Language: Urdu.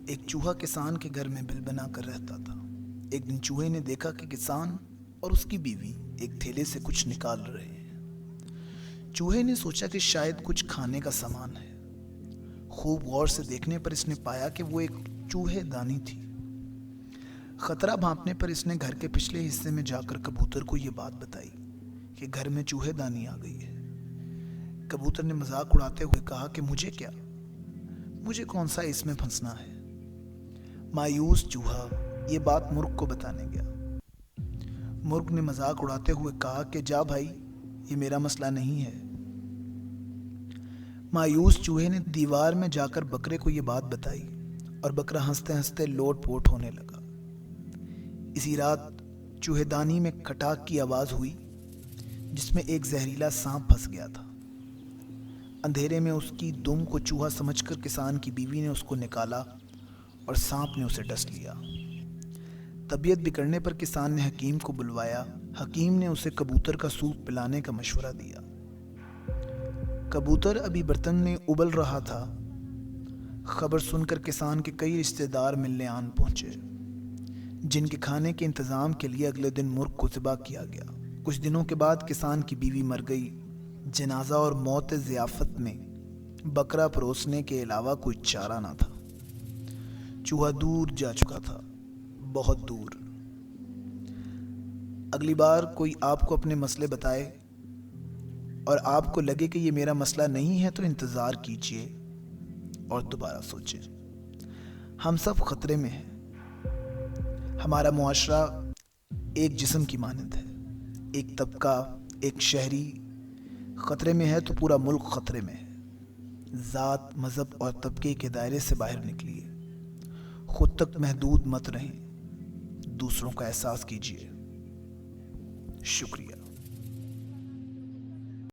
ایک چوہا کسان کے گھر میں بل بنا کر رہتا تھا۔ ایک دن چوہے نے دیکھا کہ کسان اور اس کی بیوی ایک تھیلے سے کچھ نکال رہے ہیں۔ چوہے نے سوچا کہ شاید کچھ کھانے کا سامان ہے۔ خوب غور سے دیکھنے پر اس نے پایا کہ وہ ایک چوہے دانی تھی۔ خطرہ بھانپنے پر اس نے گھر کے پچھلے حصے میں جا کر کبوتر کو یہ بات بتائی کہ گھر میں چوہے دانی آ گئی ہے۔ کبوتر نے مذاق اڑاتے ہوئے کہا کہ مجھے کیا، مجھے کون سا اس میں پھنسنا ہے۔ مایوس چوہا یہ بات مرغ کو بتانے گیا۔ مرغ نے مذاق اڑاتے ہوئے کہا کہ جا بھائی، یہ میرا مسئلہ نہیں ہے۔ مایوس چوہے نے دیوار میں جا کر بکرے کو یہ بات بتائی اور بکرا ہنستے ہنستے لوٹ پوٹ ہونے لگا۔ اسی رات چوہے دانی میں کھٹاک کی آواز ہوئی جس میں ایک زہریلا سانپ پھنس گیا تھا۔ اندھیرے میں اس کی دم کو چوہا سمجھ کر کسان کی بیوی نے اس کو نکالا اور سانپ نے اسے ڈس لیا۔ طبیعت بگڑنے پر کسان نے حکیم کو بلوایا۔ حکیم نے اسے کبوتر کا سوپ پلانے کا مشورہ دیا۔ کبوتر ابھی برتن میں ابل رہا تھا۔ خبر سن کر کسان کے کئی رشتہ دار ملنے آن پہنچے، جن کے کھانے کے انتظام کے لیے اگلے دن مرغ کو ذبح کیا گیا۔ کچھ دنوں کے بعد کسان کی بیوی مر گئی۔ جنازہ اور موت ضیافت میں بکرا پروسنے کے علاوہ کوئی چارہ نہ تھا۔ چوہا دور جا چکا تھا، بہت دور۔ اگلی بار کوئی آپ کو اپنے مسئلے بتائے اور آپ کو لگے کہ یہ میرا مسئلہ نہیں ہے تو انتظار کیجیے اور دوبارہ سوچیں۔ ہم سب خطرے میں ہیں۔ ہمارا معاشرہ ایک جسم کی مانند ہے۔ ایک طبقہ، ایک شہری خطرے میں ہے تو پورا ملک خطرے میں ہے۔ ذات، مذہب اور طبقے کے دائرے سے باہر نکلیے۔ خود تک محدود مت رہیں، دوسروں کا احساس کیجیے۔ شکریہ۔